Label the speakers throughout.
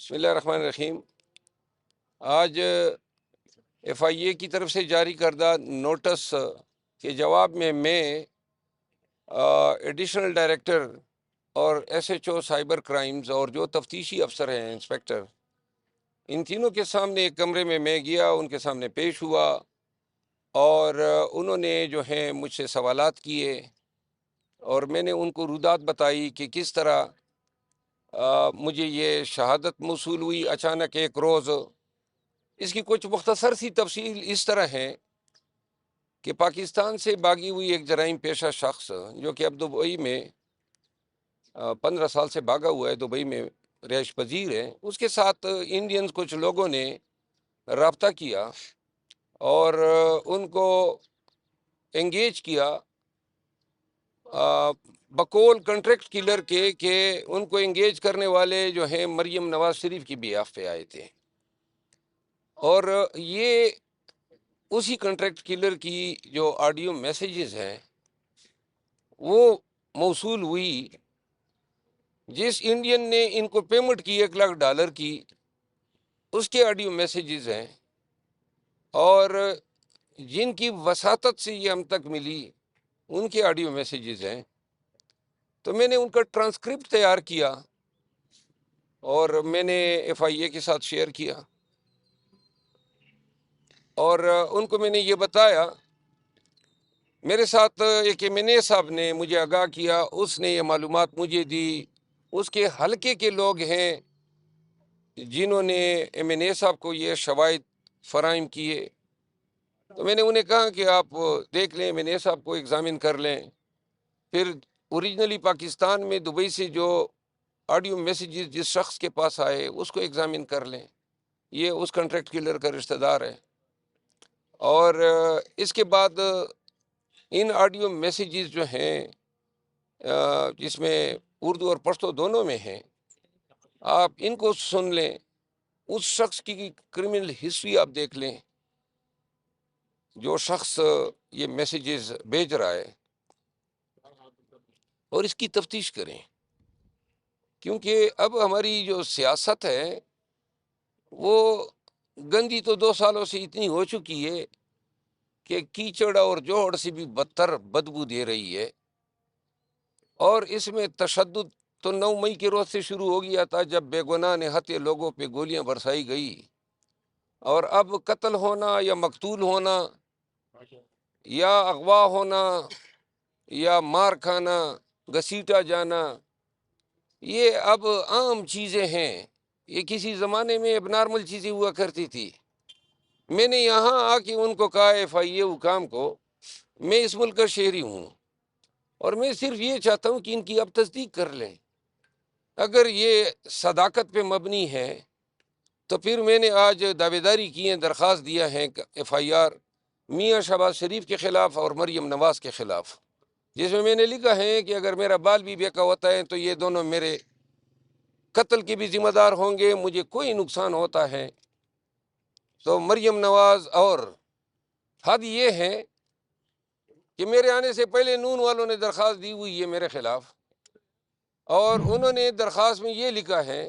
Speaker 1: بسم اللہ الرحمن الرحیم۔ آج ایف آئی اے کی طرف سے جاری کردہ نوٹس کے جواب میں ایڈیشنل ڈائریکٹر اور S H O cyber crimes اور جو تفتیشی افسر ہیں انسپیکٹر، ان تینوں کے سامنے ایک کمرے میں گیا، ان کے سامنے پیش ہوا اور انہوں نے جو ہیں مجھ سے سوالات کیے اور میں نے ان کو رودات بتائی کہ کس طرح مجھے یہ شہادت موصول ہوئی اچانک ایک روز۔ اس کی کچھ مختصر سی تفصیل اس طرح ہے کہ پاکستان سے باغی ہوئی ایک جرائم پیشہ شخص جو کہ اب دبئی میں 15 سال سے بھاگا ہوا ہے، دبئی میں رہائش پذیر ہے، اس کے ساتھ انڈینز کچھ لوگوں نے رابطہ کیا اور ان کو انگیج کیا بقول کنٹریکٹ کلر کے، کہ ان کو انگیج کرنے والے جو ہیں مریم نواز شریف کی بیاف پہ آئے تھے، اور یہ اسی کنٹریکٹ کلر کی جو آڈیو میسیجز ہیں وہ موصول ہوئی جس انڈین نے ان کو پیمنٹ کی $1 لاکھ کی، اس کے آڈیو میسیجز ہیں، اور جن کی وساطت سے یہ ہم تک ملی ان کے آڈیو میسیجز ہیں۔ تو میں نے ان کا ٹرانسکرپٹ تیار کیا اور میں نے ایف آئی اے کے ساتھ شیئر کیا، اور ان کو میں نے یہ بتایا۔ میرے ساتھ ایک ایم این اے صاحب نے مجھے آگاہ کیا، اس نے یہ معلومات مجھے دی، اس کے حلقے کے لوگ ہیں جنہوں نے ایم این اے صاحب کو یہ شواہد فراہم کیے۔ تو میں نے انہیں کہا کہ آپ دیکھ لیں، ایم این اے صاحب کو ایگزامن کر لیں، پھر اوریجنلی پاکستان میں دبئی سے جو آڈیو میسیجز جس شخص کے پاس آئے اس کو ایگزامن کر لیں، یہ اس کنٹریکٹ کلر کا رشتہ دار ہے۔ اور اس کے بعد ان آڈیو میسیجز جو ہیں جس میں اردو اور پشتو دونوں میں ہیں، آپ ان کو سن لیں، اس شخص کی کرمنل ہسٹری آپ دیکھ لیں جو شخص یہ میسیجز بھیج رہا ہے، اور اس کی تفتیش کریں، کیونکہ اب ہماری جو سیاست ہے وہ گندی تو 2 سالوں سے اتنی ہو چکی ہے کہ کیچڑ اور جوہڑ سے بھی بدتر بدبو دے رہی ہے، اور اس میں تشدد تو 9 مئی کے روز سے شروع ہو گیا تھا جب بے گناہ نہتے لوگوں پہ گولیاں برسائی گئی، اور اب قتل ہونا یا مقتول ہونا یا اغوا ہونا یا مار کھانا، گھسیٹا جانا، یہ اب عام چیزیں ہیں۔ یہ کسی زمانے میں اب نارمل چیزیں ہوا کرتی تھی۔ میں نے یہاں آ کے ان کو کہا، ایف آئی اے حکام کو، میں اس ملک کا شہری ہوں اور میں صرف یہ چاہتا ہوں کہ ان کی اب تصدیق کر لیں۔ اگر یہ صداقت پہ مبنی ہے تو پھر میں نے آج دعوے داری کی ہے، درخواست دیا ہے ایف آئی آر میاں شہباز شریف کے خلاف اور مریم نواز کے خلاف، جس میں نے لکھا ہے کہ اگر میرا بال بھی بیکا ہوتا ہے تو یہ دونوں میرے قتل کے بھی ذمہ دار ہوں گے، مجھے کوئی نقصان ہوتا ہے تو مریم نواز، اور حد یہ ہے کہ میرے آنے سے پہلے نون والوں نے درخواست دی ہوئی ہے میرے خلاف، اور انہوں نے درخواست میں یہ لکھا ہے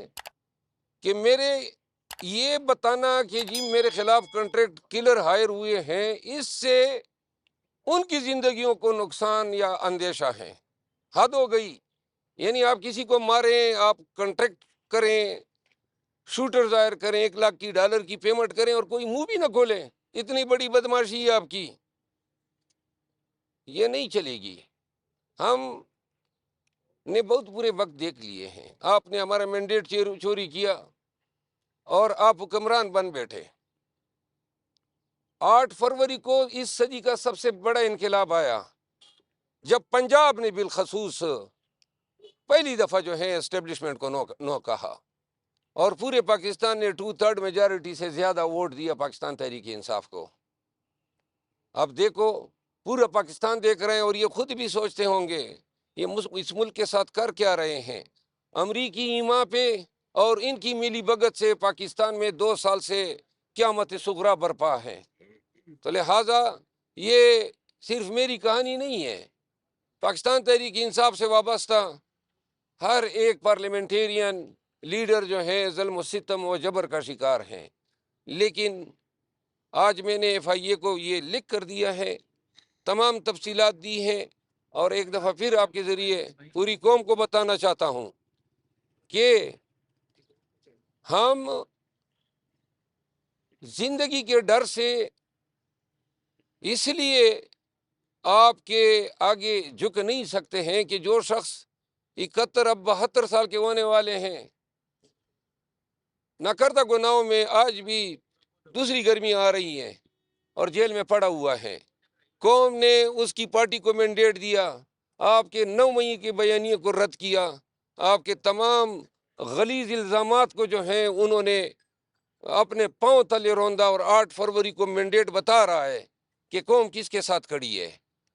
Speaker 1: کہ میرے یہ بتانا کہ جی میرے خلاف کنٹریکٹ کلر ہائر ہوئے ہیں، اس سے ان کی زندگیوں کو نقصان یا اندیشہ ہے۔ حد ہو گئی، یعنی آپ کسی کو ماریں، آپ کنٹریکٹ کریں، شوٹر ظاہر کریں، $1 لاکھ کی پیمنٹ کریں اور کوئی منہ بھی نہ کھولیں، اتنی بڑی بدماشی ہے آپ کی، یہ نہیں چلے گی۔ ہم نے بہت برے وقت دیکھ لیے ہیں، آپ نے ہمارا مینڈیٹ چوری کیا اور آپ حکمران بن بیٹھے۔ 8 فروری کو اس صدی کا سب سے بڑا انقلاب آیا جب پنجاب نے بالخصوص پہلی دفعہ جو ہے اسٹیبلشمنٹ کو نو کہا، اور پورے پاکستان نے 2/3 میجارٹی سے زیادہ ووٹ دیا پاکستان تحریک انصاف کو۔ اب دیکھو، پورا پاکستان دیکھ رہے ہیں اور یہ خود بھی سوچتے ہوں گے یہ اس ملک کے ساتھ کر کیا رہے ہیں۔ امریکی ایما پہ اور ان کی ملی بھگت سے پاکستان میں 2 سال سے قیامت صغریٰ برپا ہے۔ تو لہٰذا یہ صرف میری کہانی نہیں ہے، پاکستان تحریک انصاف سے وابستہ ہر ایک پارلیمنٹیرین لیڈر جو ہیں ظلم و ستم و جبر کا شکار ہیں، لیکن آج میں نے ایف آئی اے کو یہ لکھ کر دیا ہے، تمام تفصیلات دی ہیں، اور ایک دفعہ پھر آپ کے ذریعے پوری قوم کو بتانا چاہتا ہوں کہ ہم زندگی کے ڈر سے اس لیے آپ کے آگے جھک نہیں سکتے ہیں کہ جو شخص 71 اب 72 سال کے ہونے والے ہیں، نہ کردہ گناہوں میں آج بھی دوسری گرمی آ رہی ہے اور جیل میں پڑا ہوا ہے، قوم نے اس کی پارٹی کو مینڈیٹ دیا، آپ کے 9 مئی کے بیانیے کو رد کیا، آپ کے تمام غلیظ الزامات کو جو ہیں انہوں نے اپنے پاؤں تلے روندا، اور 8 فروری کو مینڈیٹ بتا رہا ہے کہ قوم کس کے ساتھ کھڑی ہے۔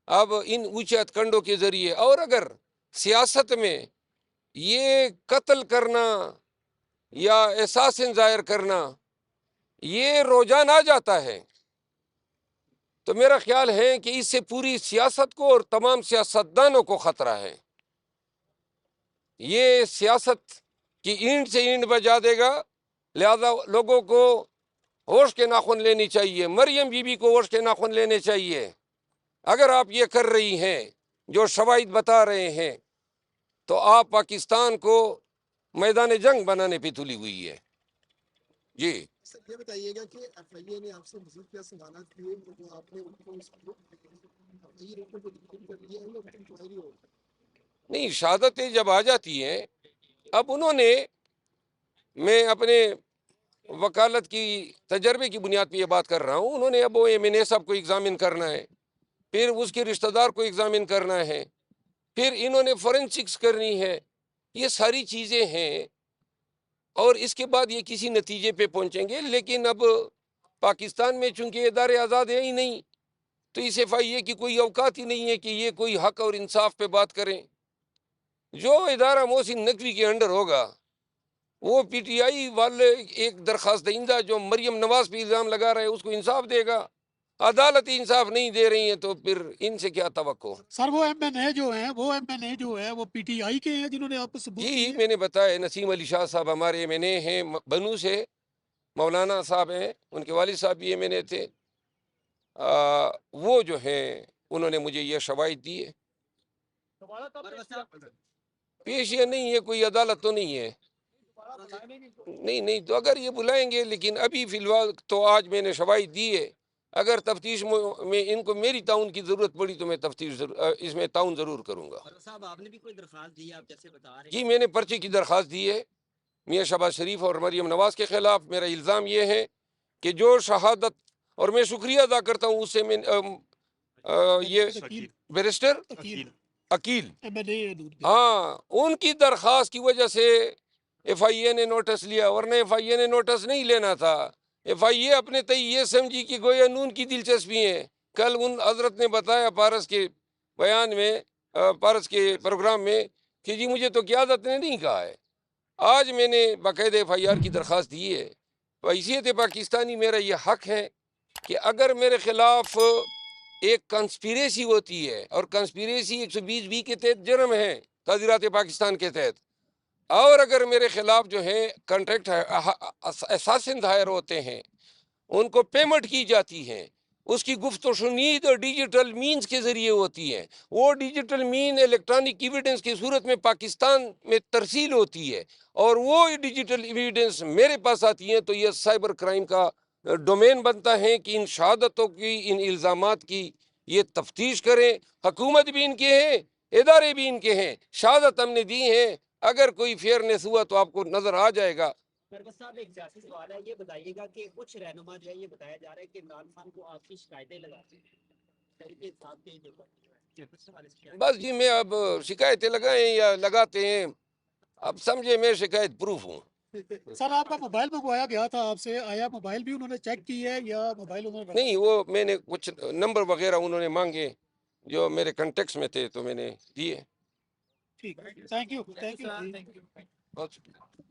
Speaker 1: اب ان اونچے ہتھکنڈوں کے ذریعے، اور اگر سیاست میں یہ قتل کرنا یا احساس ظاہر کرنا یہ روزانہ آ جاتا ہے، تو میرا خیال ہے کہ اس سے پوری سیاست کو اور تمام سیاستدانوں کو خطرہ ہے۔ یہ سیاست کی اینٹ سے اینٹ بجا دے گا، لہذا لوگوں کو ہوش کے ناخن لینی چاہیے، مریم بی بی کو ہوش کے ناخن لینے چاہیے۔ اگر آپ یہ کر رہی ہیں جو شواہد بتا رہے ہیں، تو آپ پاکستان کو میدان جنگ بنانے پہ تلی ہوئی ہے۔ جی
Speaker 2: سر یہ بتائیے گا کہ ایف آئی اے نے آپ سے مزید کیا سوالات کیے جو آپ نے ان کو اس کو کر دیا ہے یا انکوائری ہو؟
Speaker 1: نہیں، شہادتیں جب آ جاتی ہیں، اب انہوں نے، میں اپنے وکالت کی تجربے کی بنیاد پہ یہ بات کر رہا ہوں، انہوں نے اب وہ ایم این اے صاحب کو ایگزامن کرنا ہے، پھر اس کے رشتہ دار کو ایگزامن کرنا ہے، پھر انہوں نے فورینسکس کرنی ہے، یہ ساری چیزیں ہیں، اور اس کے بعد یہ کسی نتیجے پہ پہنچیں گے۔ لیکن اب پاکستان میں چونکہ ادارے آزاد ہیں ہی نہیں، تو اس ایف آئی اے کی کوئی اوقات ہی نہیں ہے کہ یہ کوئی حق اور انصاف پہ بات کریں۔ جو ادارہ محسن نقوی کے انڈر ہوگا، وہ پی ٹی آئی والے ایک درخواست دہندہ جو مریم نواز پہ الزام لگا رہے ہیں اس کو انصاف دے گا۔ عدالت انصاف نہیں دے رہی ہیں تو پھر ان سے کیا توقع؟
Speaker 2: سر وہ ایم این اے جو ہے وہ پی ٹی آئی کے ہیں جنہوں نے آپ کو ثبوت
Speaker 1: جی
Speaker 2: کیے؟
Speaker 1: میں نے بتایا، نسیم علی شاہ صاحب ہمارے ایم این اے ہیں بنو سے، مولانا صاحب ہیں، ان کے والد صاحب بھی ایم این اے تھے، وہ جو ہیں انہوں نے مجھے یہ شواہد دی ہے۔ پیشیاں نہیں ہے، کوئی عدالت تو نہیں ہے، نہیں تو اگر یہ بلائیں گے، لیکن ابھی فی الوقت تو آج میں نے شواہد دی ہے، اگر تفتیش میں ان کو میری تعاون کی ضرورت پڑی تو میں تفتیش اس میں تعاون ضرور کروں گا۔
Speaker 3: صاحب آپ نے بھی کوئی درخواست دی ہے، آپ جیسے بتا رہے ہیں؟
Speaker 1: جی میں نے پرچے کی درخواست دی ہے میاں شہباز شریف اور مریم نواز کے خلاف۔ میرا الزام یہ ہے کہ جو شہادت، اور میں شکریہ ادا کرتا ہوں اس سے، میں یہ بیرسٹر عقیل، ہاں، ان کی درخواست کی وجہ سے ایف آئی اے نے نوٹس لیا، ورنہ ایف آئی اے نے نوٹس نہیں لینا تھا۔ ایف آئی اے اپنے تئی یہ سمجھی کہ گویا نون کی دلچسپی ہے۔ کل ان حضرت نے بتایا پارس کے بیان میں، پارس کے پروگرام میں، کہ جی مجھے تو قیادت نے نہیں کہا ہے۔ آج میں نے باقاعدہ ایف آئی آر کی درخواست دی ہے۔ حیثیت پاکستانی میرا یہ حق ہے کہ اگر میرے خلاف ایک کنسپیریسی ہوتی ہے، اور کنسپیریسی 120 بی کے تحت جرم ہے تعزیرات پاکستان کے تحت، اور اگر میرے خلاف جو ہے کنٹریکٹ اساسن دائر ہوتے ہیں، ان کو پیمنٹ کی جاتی ہے، اس کی گفت و شنید اور ڈیجیٹل مینز کے ذریعے ہوتی ہے، وہ ڈیجیٹل مین الیکٹرانک ایویڈنس کی صورت میں پاکستان میں ترسیل ہوتی ہے، اور وہ ڈیجیٹل ایویڈنس میرے پاس آتی ہیں، تو یہ سائبر کرائم کا ڈومین بنتا ہے کہ ان شہادتوں کی، ان الزامات کی یہ تفتیش کریں۔ حکومت بھی ان کے ہیں، ادارے بھی ان کے ہیں، شہادت ہم نے دی ہیں، اگر کوئی فیئرنیس ہوا تو آپ کو نظر آ جائے گا۔
Speaker 3: سرکت صاحب ایک سیاسی سوال ہے، یہ بتائیے گا کہ کچھ رہنما جو ہے یہ بتایا جا رہا ہے کہ عمران خان کو آپ کی شکایتیں لگاتے ہیں۔
Speaker 1: بس جی، میں اب شکایتیں لگائیں یا لگاتے ہیں، اب سمجھے میں شکایت پروف ہوں۔
Speaker 2: سر آپ کا موبائل منگوایا گیا تھا آپ سے، آیا موبائل بھی انہوں نے چیک کی ہے یا موبائل انہوں نے؟
Speaker 1: نہیں، وہ میں نے کچھ نمبر وغیرہ انہوں نے مانگے جو میرے کنٹیکٹس میں تھے تو میں نے دیے۔
Speaker 2: ٹھیک ہے، تھینک یو۔
Speaker 1: بہت شکریہ۔